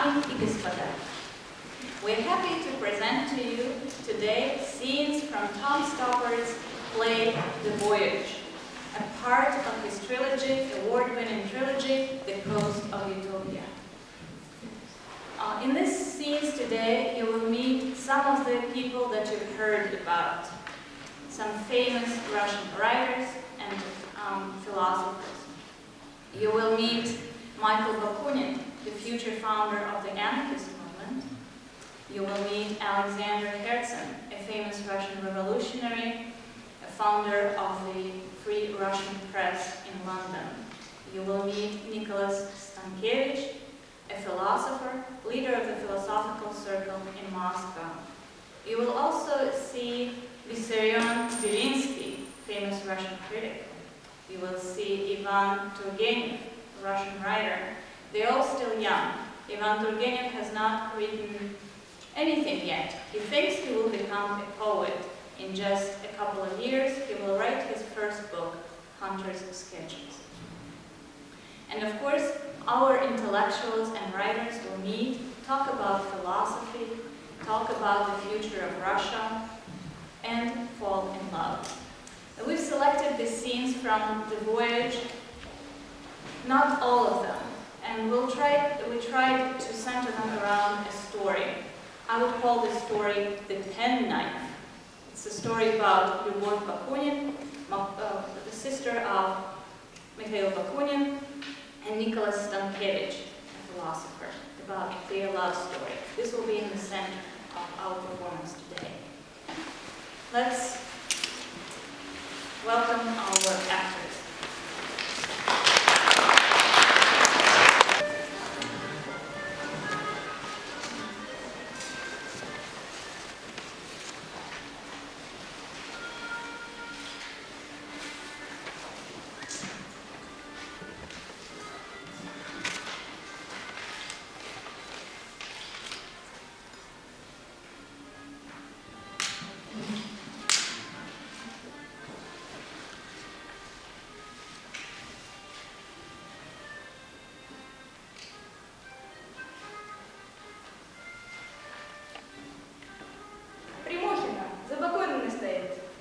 Dami и господа, we're happy to present to you today scenes from Tom Stoppard's play The Voyage, a part of his trilogy, award-winning trilogy, The Coast of Utopia. In these scenes today, you will meet some of the people that you've heard about, some famous Russian writers and philosophers. You will meet Michael Bakunin, the future founder of the anarchist movement. You will meet Alexander Herzen, a famous Russian revolutionary, a founder of the Free Russian Press in London. You will meet Nicholas Stankiewicz, a philosopher, leader of the philosophical circle in Moscow. You will also see Vissarion Belinsky, famous Russian critic. You will see Ivan Turgenev, a Russian writer. They're all still young. Ivan Turgenev has not written anything yet. He thinks he will become a poet. In just a couple of years, he will write his first book, Hunter's Sketches. And of course, our intellectuals and writers will meet, talk about philosophy, talk about the future of Russia, and fall in love. We've selected these scenes from The Voyage, not all of them, and we tried to center them around a story. I would call this story The Penknife. It's a story about Lyubov Bakunin, the sister of Mikhail Bakunin, and Nicholas Stankiewicz, a philosopher, about their love story. This will be in the center of our performance today. Let's welcome our actors.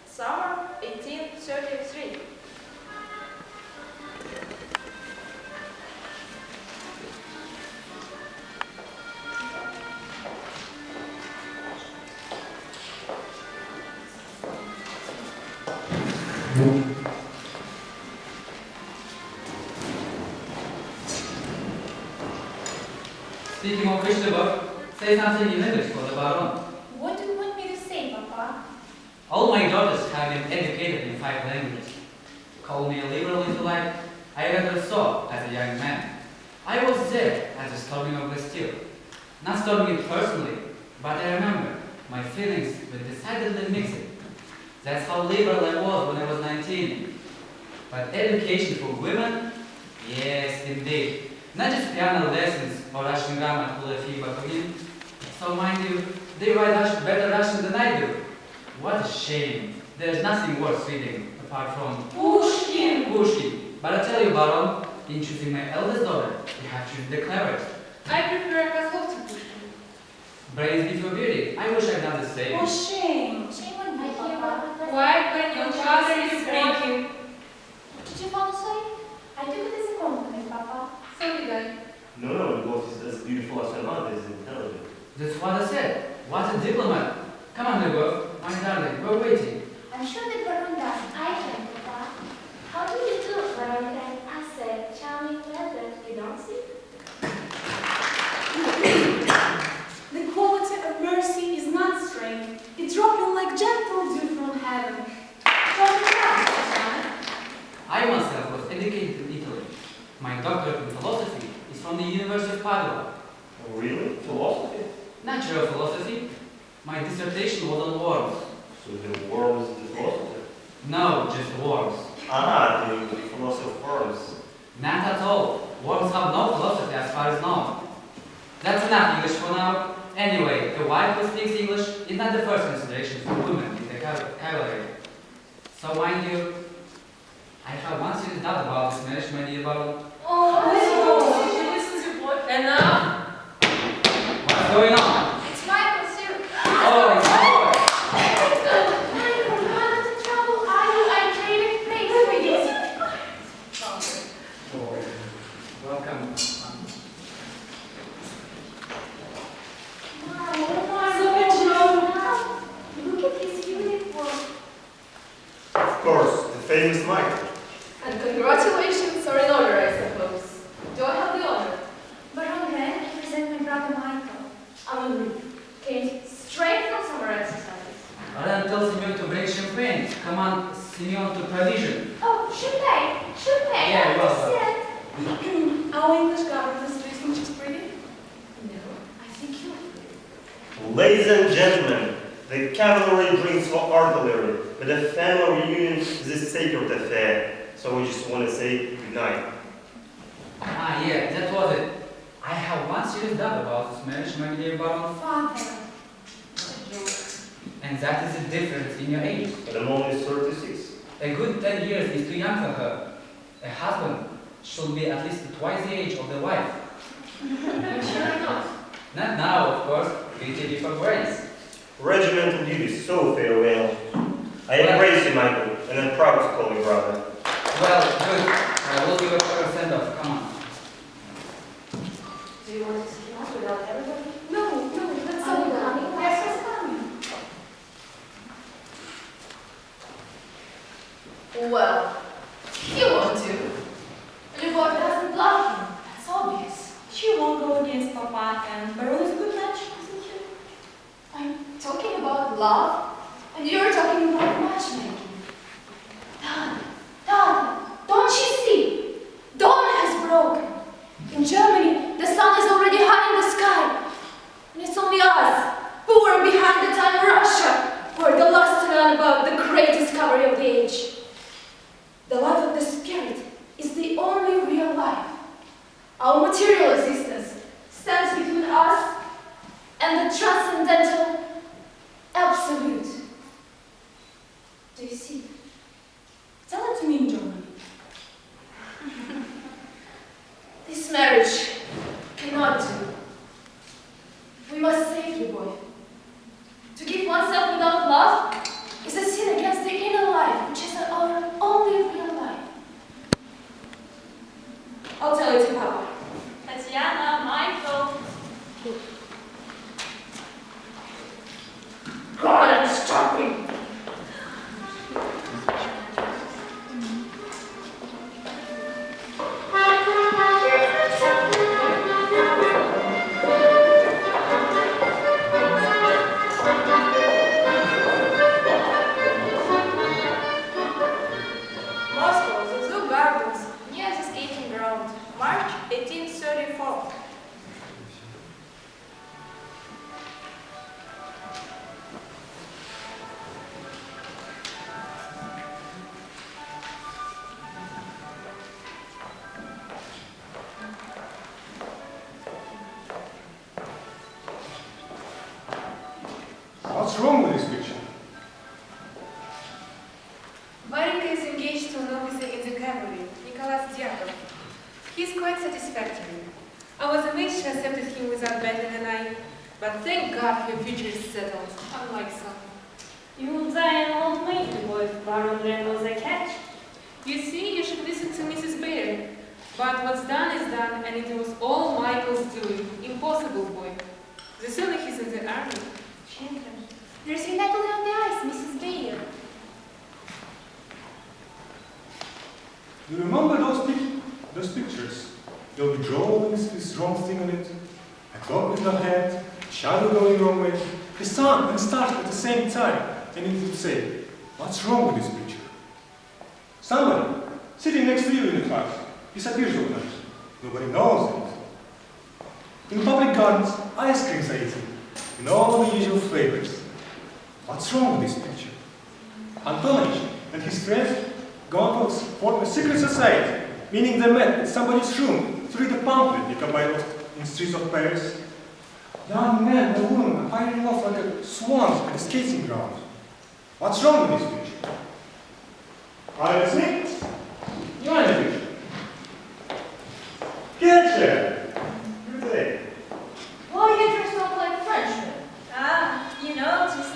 Summer 1833. Speaking of which, say something in English for the Baron. What do you want me to say, Papa? All my daughters have been educated in 5 languages. Call me a liberal if you like. I rather saw as a young man. I was there at the storming of Bastille. Not storming it personally, but I remember my feelings were decidedly mixed. That's how liberal I was when I was 19. But education for women? Yes, indeed. Not just piano lessons or Russian grammar to Lyubov Bakunin. So mind you, they write better Russian than I do. What a shame. There's nothing worth reading apart from Pushkin. But I tell you, Baron, in choosing my eldest daughter, you have chosen the cleverest. I prefer Koslovsky Pushkin. Brains before beauty. I wish I'd done the same. Oh, shame. Shame on my Papa. Why, when your father is speaking? What did your father say? I took it as a compliment, Papa. So did I. No, Lyubov is as beautiful as her mother is intelligent. That's what I said. What a diplomat. Come on, Lyubov, my darling, we're waiting. I'm sure the Baron does. I can, Papa. How do you do, Valentine? I said, charming weather, you don't see? The quality of mercy is not strength. It's dropping like gentle dew from heaven. I myself was educated in Italy. My doctorate in philosophy is from the University of Padua. Oh, really? Philosophy? Natural philosophy. My dissertation was on worms. So the worm is the philosopher? No, just worms. The philosophers. Not at all. Worms have no philosophy as far as known. That's enough English for now. Anyway, a wife who speaks English is not the first consideration for women in the cavalry. So mind you, I have one serious doubt about this marriage, my dear Baron. Oh, this is your boy. Enough. Look at his uniform. Of course, the famous Michael. And congratulations are in order, I suppose. Do I have the honor? Baron Ren, present my brother Michael. Came straight from summer exercises. Alan tells Simeon to bring champagne. Command Simeon to provision. Oh, champagne! Champagne! Yeah, well, Understand? Our English governess, do you think she's pretty? No, I think you're Ladies and gentlemen, the cavalry drinks for artillery, but the family reunion is a sacred affair, so we just want to say goodnight. Ah, yeah, that was it. I have one serious doubt about this marriage, my dear Baron. Father. And that is the difference in your age. But I'm only 36. A good 10 years is too young for her. A husband should be at least twice the age of the wife. I'm sure not. Not now, of course, pity for grace. Regimental duty, so farewell. I embrace you, Michael, and I'm proud to call you brother. Well, good. I will give a proper send-off. Come on. Do you want to see us without everybody? No, that's Are so you coming? Yes, he's coming. Well, he won't do. Lubov doesn't love him. That's obvious. She won't go against Papa, and Baron is a good match, isn't she? I'm talking about love, and you're talking about matchmaking. Dad, don't you see? Dawn has broken. In Germany, the sun is already high in the sky. And it's only us, who are behind the time in Russia, who are the last to learn about the great discovery of the age. The life of the spirit is the only real life. Our material existence stands between us and the transcendental absolute. Do you see? Tell it to me in German. This marriage cannot do. We must save you, boy. To give oneself without love is a sin against the inner life, which is our only real life. I'll tell it to Papa. Tatiana, Michael. God, I'm starving. Moscow, the Zoo Gardens, near the skating ground, March 1834. What's wrong with this picture? Varenka is engaged to an officer in the cavalry, Nicholas Diakov. He's quite satisfactory. I was amazed she accepted him without batting an eye, but thank God her future is settled, unlike some. You will die an old maid, boy, if Baron Ren was a catch. You see, you should listen to Mrs. Bayer. But what's done is done, and it was all Michael's doing. Impossible, boy. The sooner he's in the army. There's your Natalie on the ice, Mrs. Bayer. Do you remember those pictures? There'll be drawings with wrong thing on it, a clock with no head, a shadow going wrong way, the sun and stars at the same time, and it would say, what's wrong with this picture? Somebody sitting next to you in the class disappears overnight. Nobody knows it. In public gardens, ice creams are eaten, in all the usual flavors. What's wrong with this picture? Antonich and his friends go on to form a secret society, meaning they met in somebody's room to read a pamphlet Nikolai lost in the streets of Paris. Young men and women are firing off like a swans at a skating ground. What's wrong with this picture? Are you listening? You are in the picture. Get Good day. Why are you dressed up like Frenchmen? Ah, you noticed.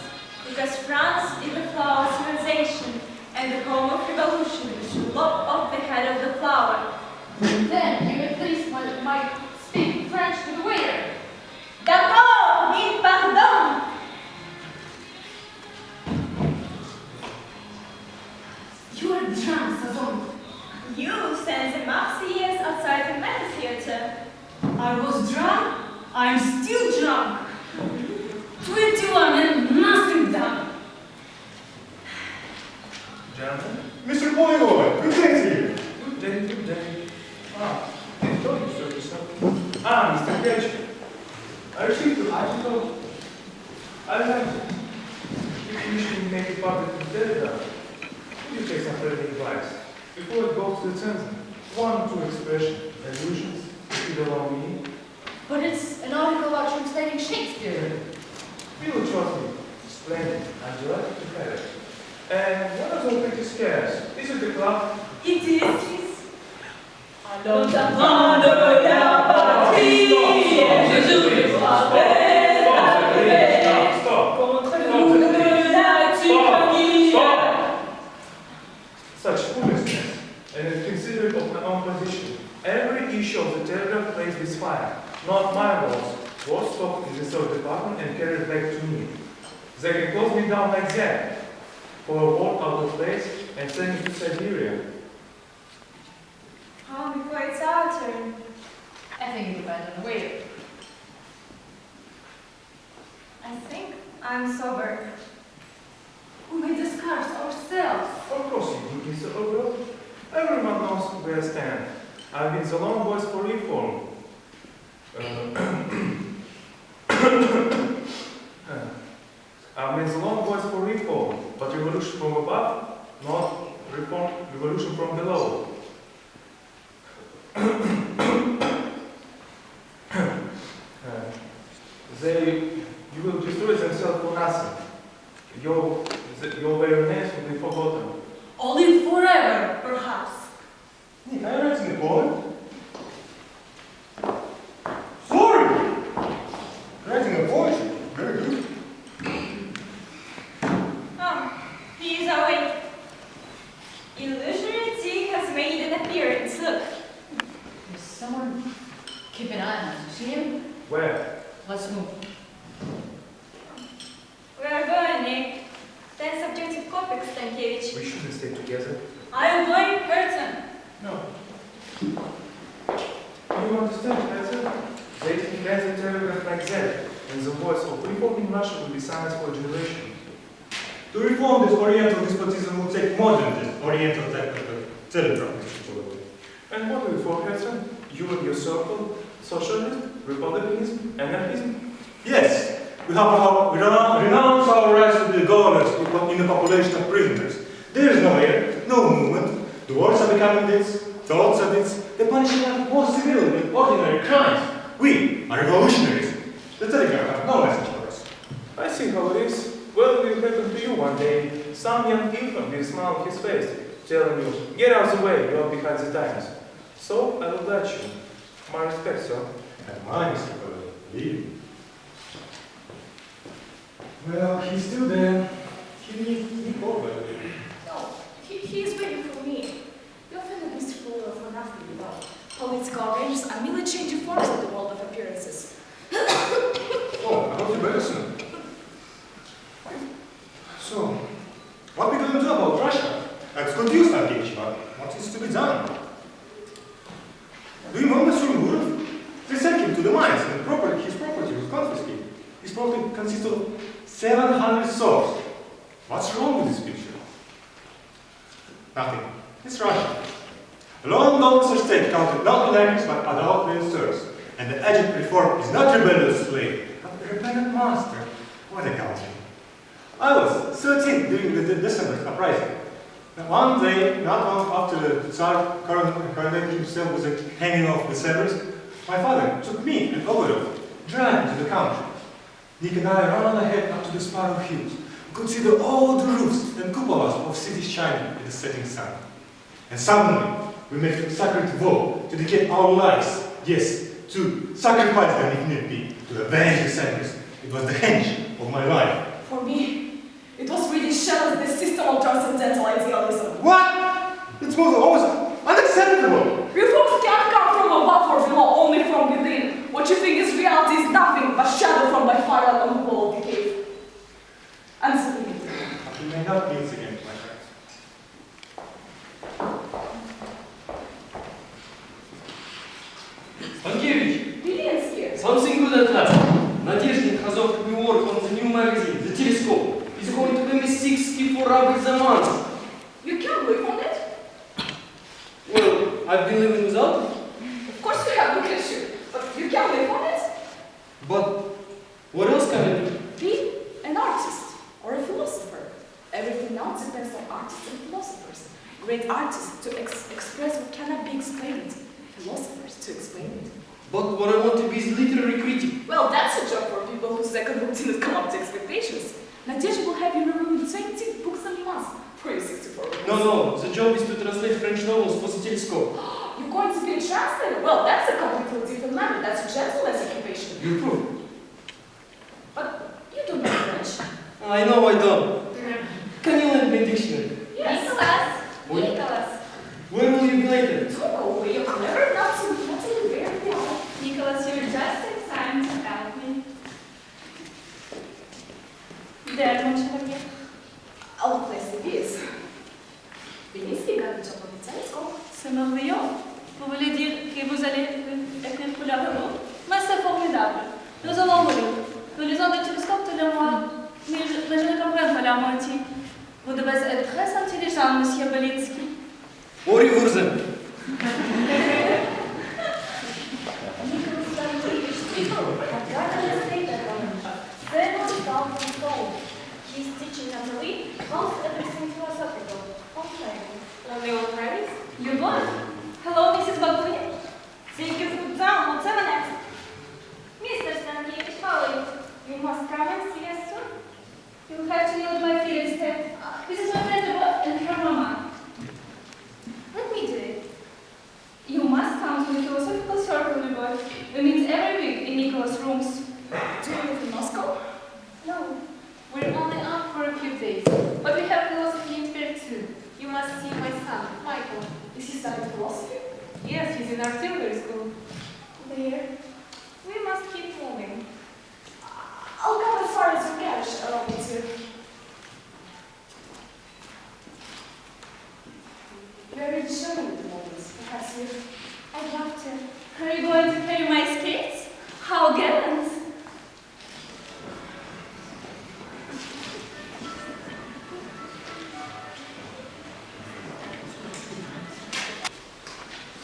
Because France is the flower of civilization and the home of revolution, which should lop off the head of the flower. Then you at least I was drunk. I'm still drunk. 21 and nothing done. Gentlemen? Mr. Polygoy, good day to you. Good day, good day. Did you introduce yourself? Mr. Ketchum. I received the article. I like it. If you usually make it public in Telegram, would you take some further advice? Before it goes to the censor, 1 or 2 expressions, allusions, if you allow me. But it's an article about translating Shakespeare. We will trust me. Splendid. I'm delighted to have it. And what are those pretty scarce? Is it the club? It is. Stop. Such foolishness, and it's considered of my own position. Every issue of the Telegraph plays this fire. Not my laws. Was stopped in the third department and carried back to me. They can close me down like that, for a word out of place, and send me to Siberia. Before it's our turn. I think it depends on the waiter. I think I'm sober. We made the scarves ourselves. Of course you do, Mr. Overall. Everyone knows where I stand. I've been the long voice for reform. I've been the long voice for reform, but revolution from above, not revolution from below. You will destroy themselves for nothing. Your very names will be forgotten. Only forever, perhaps. Nick, are you writing a poem? Sorry! Writing a poetry. Very good. He is awake. Illusionary tea has made an appearance. Look. There's someone keep an eye on us. You see him? Where? Let's move. We are going, Nick. 10 subjective topics, Stankiewicz. We shouldn't stay together. I am going Herzen. No. You understand, Peter? They think as a telegraph like that, and the voice of reform in Russia will be silent for a generation. To reform this Oriental despotism will take more than this Oriental telegraph, Mr. Polygoy. And what do you for, Peter? You and your circle, socialism, republicanism, anarchism? Yes, we renounce our rights to be governors in the population of prisoners. There is no air, no movement. The words are becoming this, thoughts are this. They punish us more severely than ordinary crimes. We are revolutionaries. The telegraph have no message for us. I see how it is. What will happen to you one day? Some young infant will smile on his face, telling you, get out of the way, you are behind the times. So I will let you. My respect, sir. And mine, Mr. Polygoy. Leave. Well, he's still there. He needs over. No, he is waiting for me. You offended Mr. Polygoy for nothing, you know. Political arrangements are merely changing forms in the world of appearances. Oh, I hope you better soon. So, what are we going to do about Russia? That's good news, Stankiewicz, but what is to be done? Do you remember Surmurov? They sent him to the mines and his property was confiscated. His property consists of 700 souls. What's wrong with this picture? Nothing. It's Russia. A long officer state counted not electors but adult ministers. And the agent reform is not rebellious slave, but a rebellious master. What a country. I was 13 during the December uprising. Now, one day, not long after the Tsar coronated himself with the hanging of the sabers, my father took me and Ogorov, dragged into the country. Nick and I ran ahead up to the Sparrow Hills. We could see all the roofs and cupolas of cities shining in the setting sun. And suddenly, we made a sacred vow to dedicate our lives, yes, to sacrifice them if need be, to avenge the sabers. It was the hinge of my life. For me, it was really shells the system of transcendental idealism. What? It's almost unacceptable. Reforms can't come from above or below, only from within. What you think is reality is nothing but shadow from my fire on the wall of the cave. Answer me. We may not meet again, my friends. Stankiewicz, Something good at last. Nadezhdin has offered me work on the new magazine, The Telescope. It's going to pay me 64 rubles a month. You can't live on it. Well, I've been living without it. Of course you have, look at you. But you can't live on it. But what else can I do? Be an artist or a philosopher. Everything now depends on artists and philosophers. Great artists to express what cannot be explained. Philosophers to explain it. But what I want to be is literary critic. Well, that's a job for people whose second book didn't come up to expectations. Nadezhda will have you reviewing 20 books a month for your 64 books. No, the job is to translate French novels for The Telescope. You're going to be a translator? Well, that's a completely different matter. That's a gentleman's occupation. You prove. But you don't know French. I know I don't. Can you lend me a dictionary? Yes. Nicholas. Where will you be later? Don't go away. You're clever enough to be very well. Nicholas, you're just in time to help me. There, mon chevalier. I'll place the bees. Bénéfique avec un peu de telescope. C'est merveilleux. Vous voulez dire que vous allez écrire pour la revue? Mais c'est formidable. Nous allons lire. Nous lisons le télescope tous les mois, mais je ne comprends pas la moitié. Vous devez être très intelligent, monsieur Belinsky. Ori Wurzen. Nicholas Andreevich people have gotten a statement on him. Several thousand souls. He's teaching Natalie almost everything philosophical. On Friday. Only on Fridays? You born? Hello, Mrs. Bakunin. Thank you for the time. What's up next? Mr. Stankiewicz, how are you? You must come and see us soon. You have to know my feelings, Ted. This is my friend and her mama. Let me do it. You must come to the philosophical circle, my boy. We meet every week in Nicholas' rooms. Do you live in Moscow? No, we're only up for a few days. But we have philosophy in Tver too. You must see my son, Michael. Is he studying philosophy? Yes, he's in artillery school. There. We must keep moving. I'll come as far as you can, allow me to. Very German at the moment. Perhaps you. I'd love to. Are you going to carry my skates? How gallant!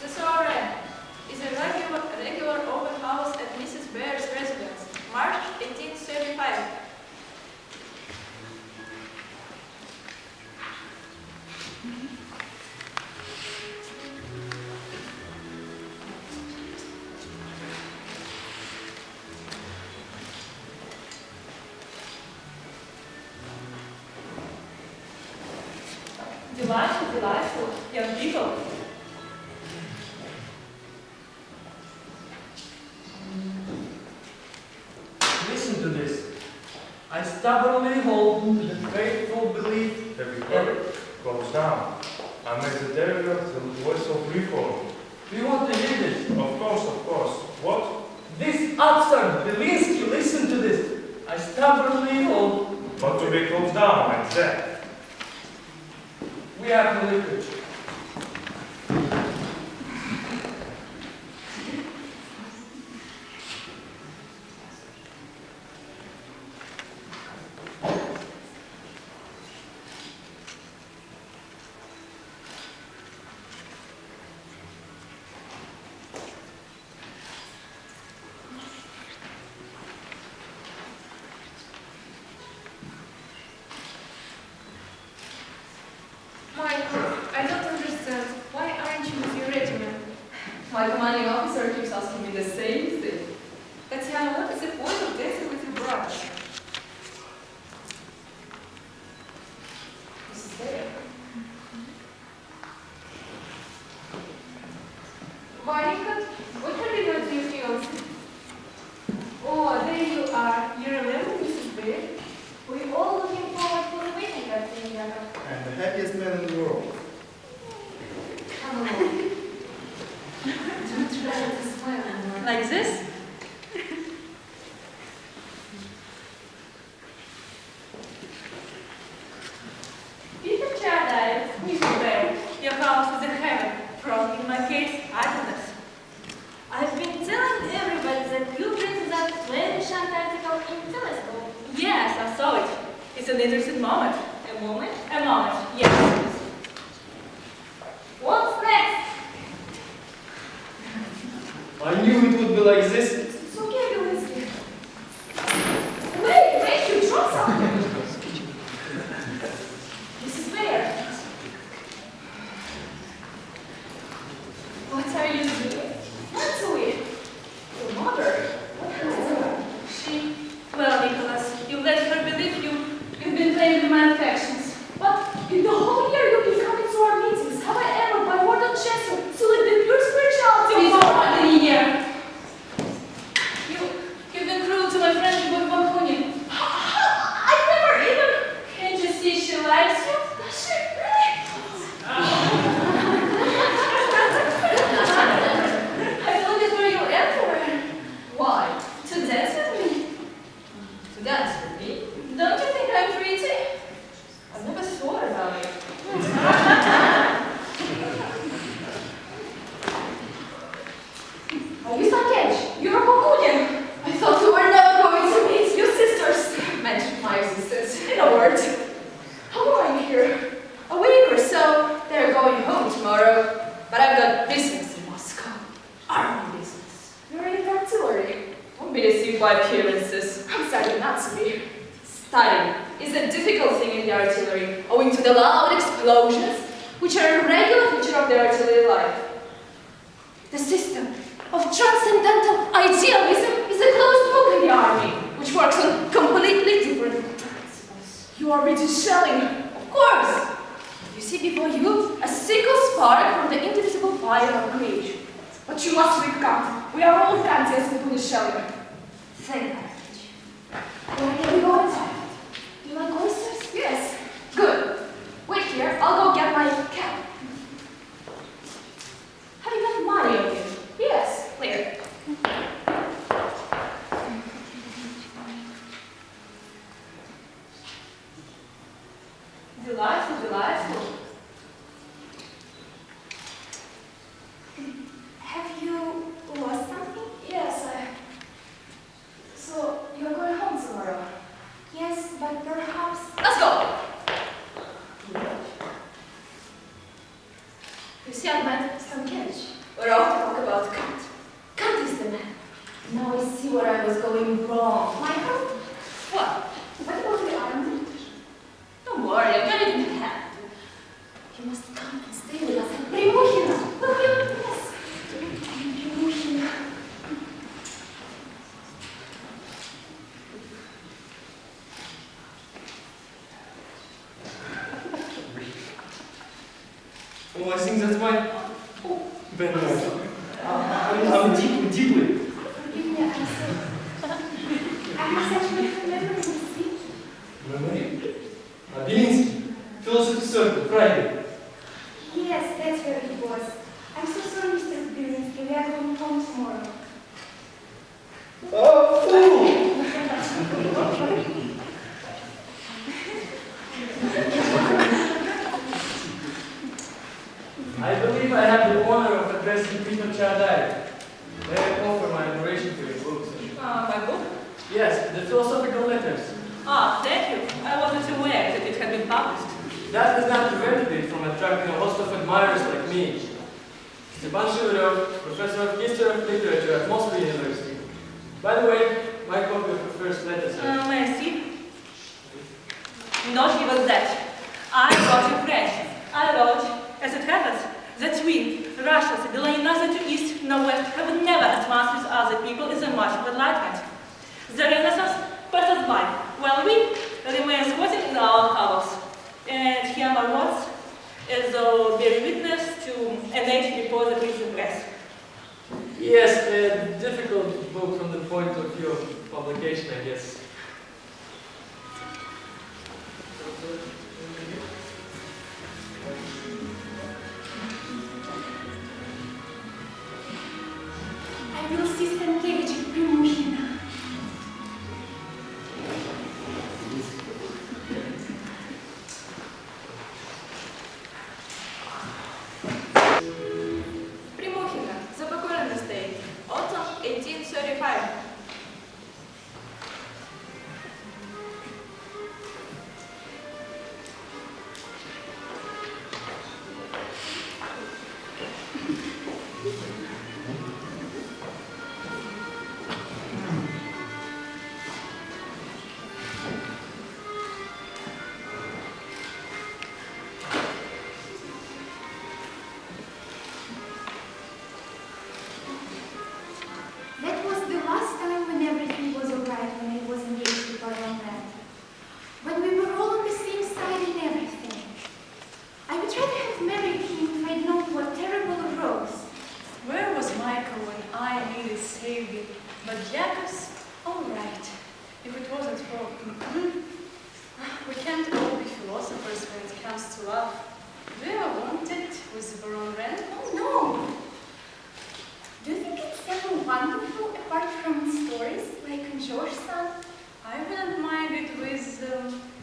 The soiree is a regular open house at Mrs. Bear's residence, March 1835. Delightful, delightful. Young people. Listen to this. I stubbornly hold to the faithful belief The republic goes down. I'm as a delegate to the voice of reform. Do you want to hear this? Of course. What? This upstart Belinsky, listen to this. I stubbornly hold. But to be closed down like that. We have no liquor. Michael, I don't understand. Why aren't you with your regiment? My commanding officer keeps asking me the same thing. Tatiana, what is the point of dancing with your brother? This is there. Monica, what have you done to your fiancé? Oh, there you are. You remember Mrs. Bear? We're all looking forward to the wedding, I think, Jacob. And the happiest man in the world. Come on. Don't try to smile anymore. Like this? Peter Paradise, Mr. Bear, your house is a heaven. From, in my case, happiness. I've been telling everybody that you bring an interesting moment. A moment? A moment, yes. What's next? I knew it would be like this. It's okay, Lewinsky. Wait, you dropped something. This is where? What are you doing? Natalie! Your mother? What happened to her? Well, Nicholas, you let her believe you've been playing with my affections. But in the whole year you've been coming to our meetings. Have I ever, by word on Chester, to live the pure spirituality It's of more our than a year. You've been cruel to my friendship with Bakunin. I never even... Can't you see she likes you? Does she really? I thought it were your emperor. Why? To dance with me. To dance with me? Don't you think I'm pretty? I've never thought about it. Are you Sankej? You're a Bakunin. I thought we were never going to meet. Your sisters mentioned my existence. In a word. How long are you here? A week or so. They're going home tomorrow. But I've got business in Moscow. Army business. You're in the artillery. Don't be deceived by appearances. I'm studying not to be. Studying is a difficult thing in the artillery, owing to the loud explosions, which are a regular feature of the artillery life. The system of transcendental idealism is a closed book in the army, which works on completely different principles. You are reading shelling, of course. You see before you a single spark from the indivisible fire of creation. But you must read Kant. We are all Kantians within the shelling. Thank God. Where are we going to? Do you like oysters? Yes. Good. Wait here. I'll go get my cap. Have you got money on you? Yes. Where? Delightful, delightful. Have you lost something? Yes, So, you're going home tomorrow? Yes, but perhaps... Let's go! You see, I met Stankevich. We're off to talk about Kant. Kant is the man. Now I see where I was going wrong. Michael? What? What about the army? Don't worry, I've got it in hand. You must come and stay with us at Primukhina. Will you? Yes. Primukhina. Oh, I think that's my... Oh, very nice. I'm deeply. Forgive me, I have such beautiful memories of speech. Memory? Belinsky, Philosophy Circle, Friday. Yes, that's where it was. I'm so sorry, Mr. Belinsky. We are going home tomorrow. Oh, fool! I believe I have the honor of addressing Peter Chardai. May I offer my admiration to your books? My book? Yes, the philosophical letters. Ah, thank you. I wasn't aware that it had been published. That has not prevented it from attracting a host of admirers like me. Stepan Shiverov, professor of history of literature at Moscow University. By the way, my copy of the first letter, sir. May I see? Not even that. I wrote in French. I wrote, as it happens, that we, Russians, belonging neither to East nor West, have never advanced with other people in the march of enlightenment. The Renaissance passes by, while we remain squatting in our hovels. And here my words, as though bear witness to an age before the printing press. Yes, a difficult book from the point of view of publication, I guess. I will see Stankevich at Primukhina. Primukhina, the Bakunin estate, autumn We can't all be philosophers when it comes to love. Do you ever want it with Baron Wren? Oh, no. Do you think it's ever wonderful apart from stories like George's son? I wouldn't mind it with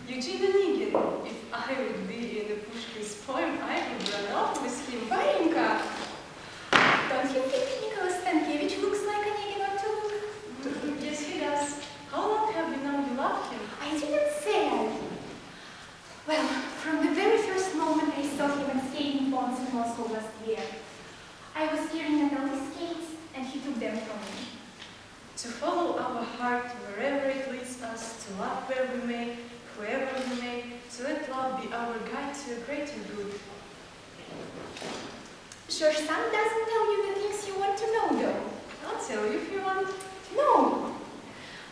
Eugene Onegin. If I would be in a Pushkin's poem, I would run off with him. Varenka, don't you think Nicholas Stankiewicz looks like Onegin or two? Yes, he does. How long have you known you love him? I didn't say I did. Well, from the very first moment I saw him at skating ponds in Moscow last year. I was staring at all his skates, and he took them from me. To follow our heart wherever it leads us, to love where we may, whoever we may, to let love be our guide to a greater good. George's son doesn't tell you the things you want to know, though. I'll tell you if you want. No.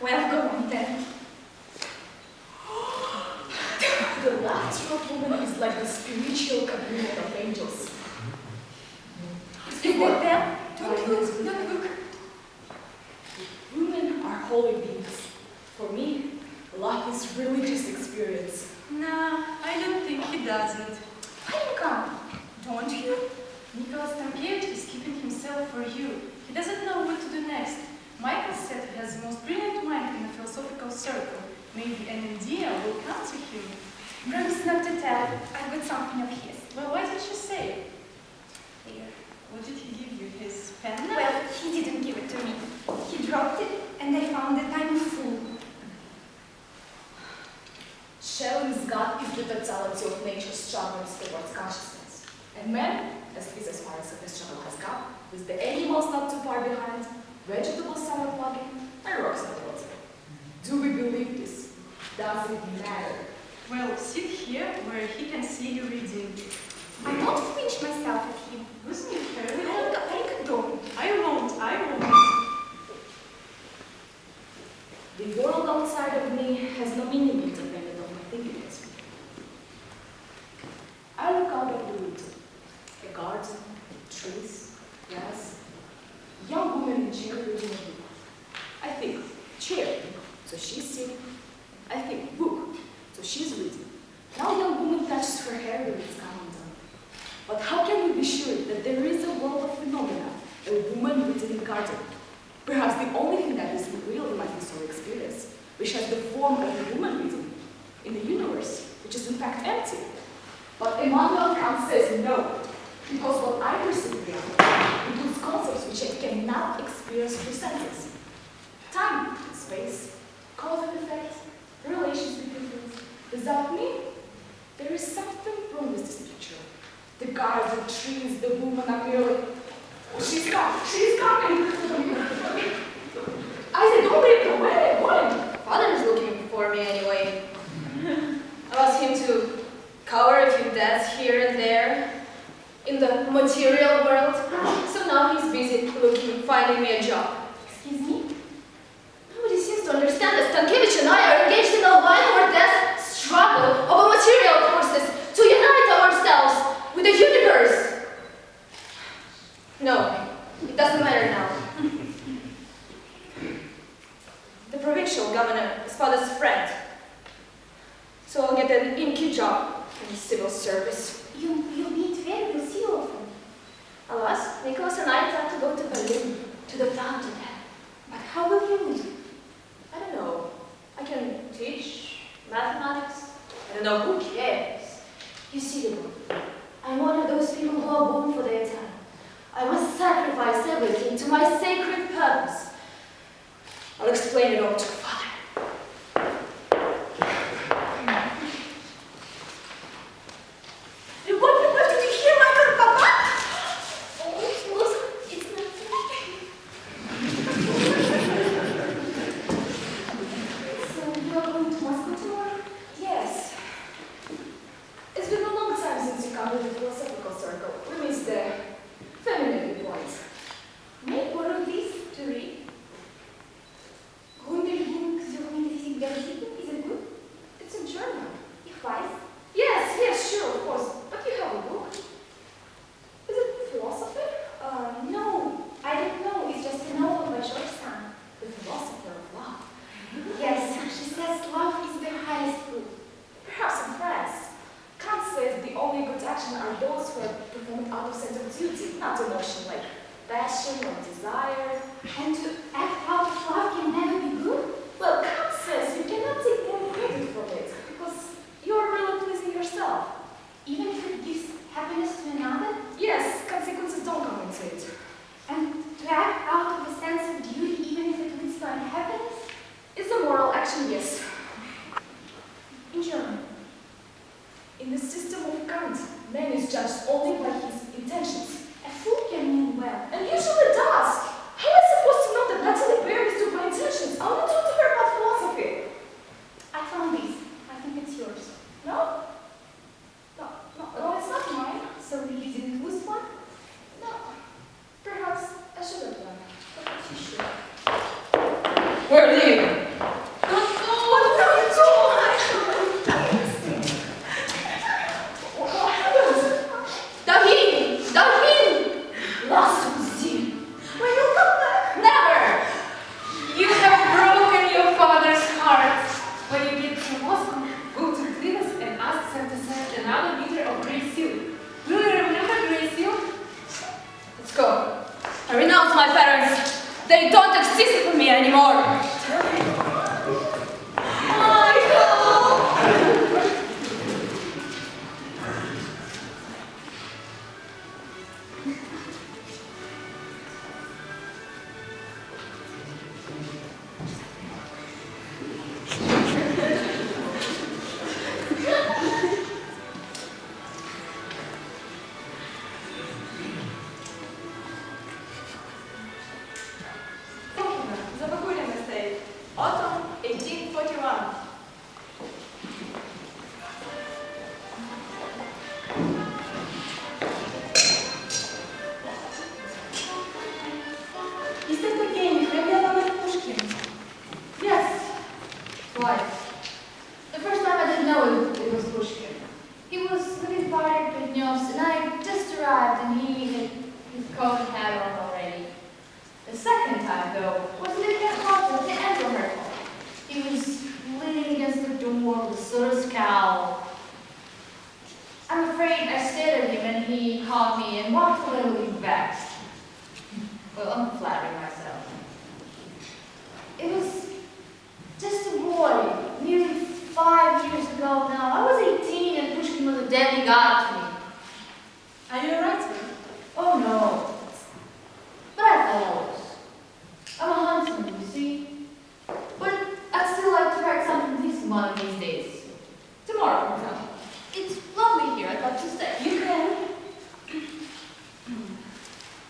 Well, go on then. The laughter of women is like the spiritual communion of angels. Is that them? Don't look, don't look. Women are holy beings. For me, love is religious experience. Nah, I don't think he doesn't. Varenka, don't you? Nicholas Stankiewicz is keeping himself for you. He doesn't know what to do next. Michael said he has the most brilliant mind in the philosophical circle. Maybe an idea will come to him. Promise not to tell. I've got something of his. Well, why didn't you say? Here. What did he give you? His pen? Well, he didn't give it to me. He dropped it, and I found that I'm a fool. Shelley's God is the totality of nature's struggles towards consciousness. And man, as least as far as the struggle has gone, with the animals not too far behind, vegetables somewhat lagging, and rocks not floating. Do we believe this? Does it matter? Well, sit here where he can see you reading. I don't flinch myself at him. Wasn't it fair? I don't. I won't. The world outside of me has no meaning independent of my thinking. I look out at the window. A garden, trees, grass, young woman in chair reading a book. I think, chair, so she's sitting. I think, book, so she's reading. Now young woman touches her hair with its calm down. But how can we be sure that there is a world of phenomena, a woman reading in garden? Perhaps the only thing that is real in my historic experience, which has the form of a woman reading, in the universe, which is in fact empty. But Immanuel Kant says no, because what I perceive reality includes concepts which I cannot experience through senses. Time, space, cause and effect, relations between things. Does that mean there is something wrong with this picture? The garden, the trees, the woman are merely... Oh, she's coming! She's coming! I said, don't leave the way! What? Father is looking for me anyway. I asked him to cover a few debts here and there in the material world. So now he's busy looking, finding me a job. Excuse me? Nobody seems to understand that Stankiewicz and I are engaged in a life or death struggle over material forces to unite ourselves with the universe. No, it doesn't matter now. The provincial governor is father's friend. So I'll get an inky job in the civil service. You meet very we'll see you often. Alas, Nicholas and I plan to go to Berlin, to the fountainhead. But how will you live? I don't know. I can teach mathematics. I don't know, who cares? You see, I'm one of those people who are born for their time. I must sacrifice everything to my sacred purpose. I'll explain it all to Father. What did you hear, my good Papa? Oh, it's not So you are going to Moscow tomorrow? Yes. It's been a long time since you come to the philosophical circle. We miss the feminine viewpoint. Make one of these to read. Who We're leaving. Don't go. What are you doing? Dahin! Last when you come back? Never! You have broken your father's heart. When you get to Moscow, go to Clivas and ask them to send another meter of grey seal. Will you remember grey seal? Let's go. I renounce my parents. They don't exist for me anymore. Autumn 1841. Is that again Hrabia Pushkin? Yes, twice. The first time I didn't know it was Pushkin. He was with his party at Bednyov's, and I just arrived and he had his coat and hat on already. The second time, though, was at the camp at the end of her home. He was leaning against the door with a sort of scowl. I'm afraid I stared at him and he caught me and walked away looking vexed. Well, I'm flattering myself. It was just a boy, nearly 5 years ago now. I was 18 and Pushkin was a demigod to me. Are you a writer? Oh no. But I thought I was. I'm a huntsman, you see. But I'd still like to write something decent one of these days. Tomorrow, for example. It's lovely here. I'd like to stay. You can.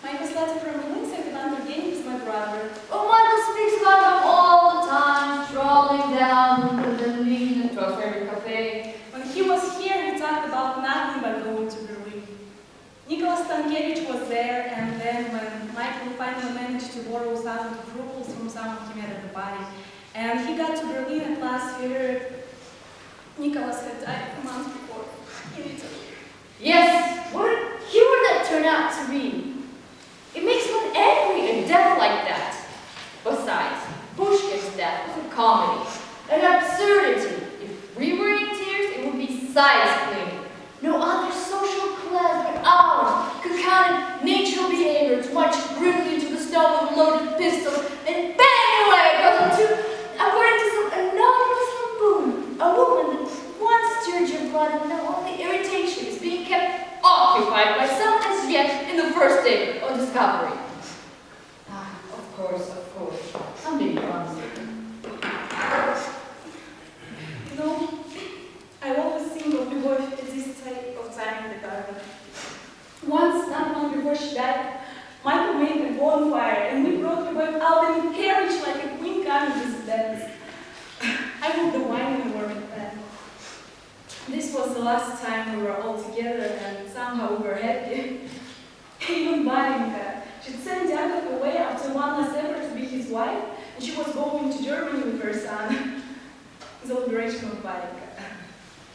Michael's letter from Berlin said that Under Game is my brother. Oh, Michael speaks about him all the time, strolling down the Berlin to a favorite cafe. When he was here, he talked about nothing but going to Berlin. Nicholas Stankiewicz was there, and then when Michael finally managed to borrow thousands of rubles from someone he met at the party, and he got to Berlin at last, he heard Nicholas had died a month before in Italy. Yes, what a cure that turned out to be. It makes one angry, a death like that. Besides, Pushkin's death was a comedy, an absurdity. If we were in tears, it would be side-splinting. No other social class but ours could counter natural behavior to march grimly into the snow with loaded pistols and bang away it goes according to some anonymous lampoon. A woman that once stirred your blood and now only irritation is being kept occupied by someone as yet in the first day of discovery. Of course. I'm being clumsy. You know, I always think of Lyubov at this type of time in the garden. Once, not long before she died, Michael made a bonfire and we brought Lyubov out in a carriage like a queen coming to the dance. I moved the wine in the warming pan. This was the last time we were all together and somehow we were happy. Even Valenka. She'd sent Yakov away after one last effort to be his wife, and she was going to Germany with her son. The liberation of Valenka.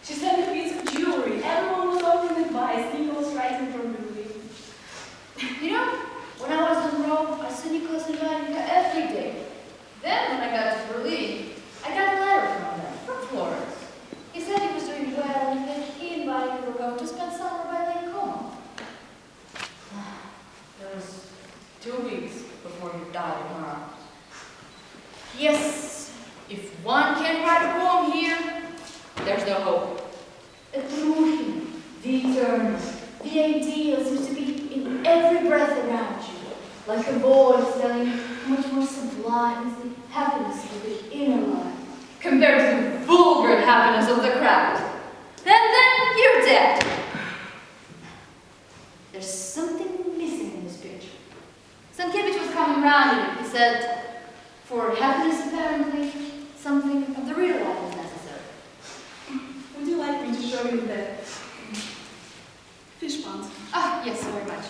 She sent a piece of jewelry. Everyone was offering advice. Nicholas writing from Berlin. You know, when I was in Rome, I saw Nicholas and Valenka every day. Then, when I got to Berlin, I got a letter from them, from Florence. He said he was doing well and that he and Valenka were going to spend summer by Lake Como. It was 2 weeks before he died in her arms. Yes, if one can't write a poem here, there's no hope. A Pushkin, the eternal, the ideal seems to be in every breath around you, like a voice telling you how much more sublime is the happiness of the inner life compared to the vulgar happiness of the crowd. Then you're dead. There's something missing in this picture. Stankiewicz was coming round and he said, for happiness apparently, something of the real life is necessary. Would you like me to show you the fish pond? Ah, yes, very much.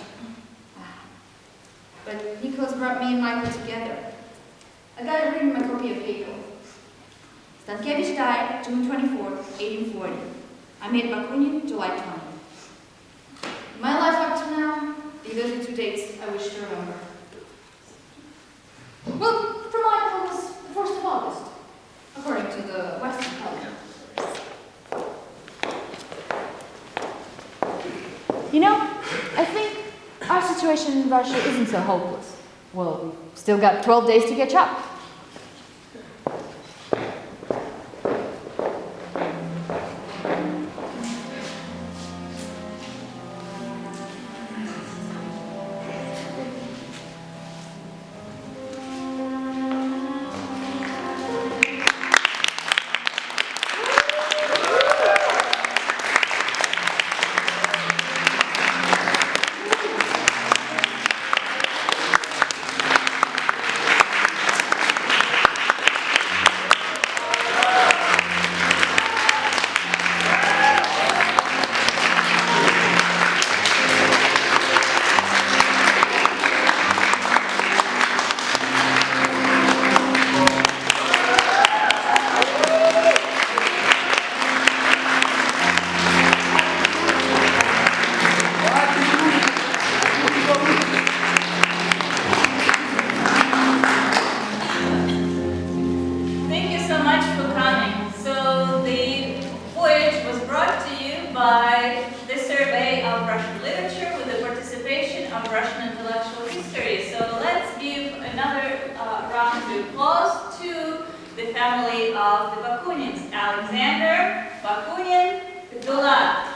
But Nicholas brought me and Michael together. I gotta bring my Utopia paper. Stankiewicz died June 24, 1840. I made Bakunin July 20. In my life up to now, these are the two dates I wish to remember. Well, for mine it was the 1st of August, according to the Western calendar. You know, I think our situation in Russia isn't so hopeless. Well, we've still got 12 days to catch up. Family of the Bakunins, Alexander, Bakunin, Petula.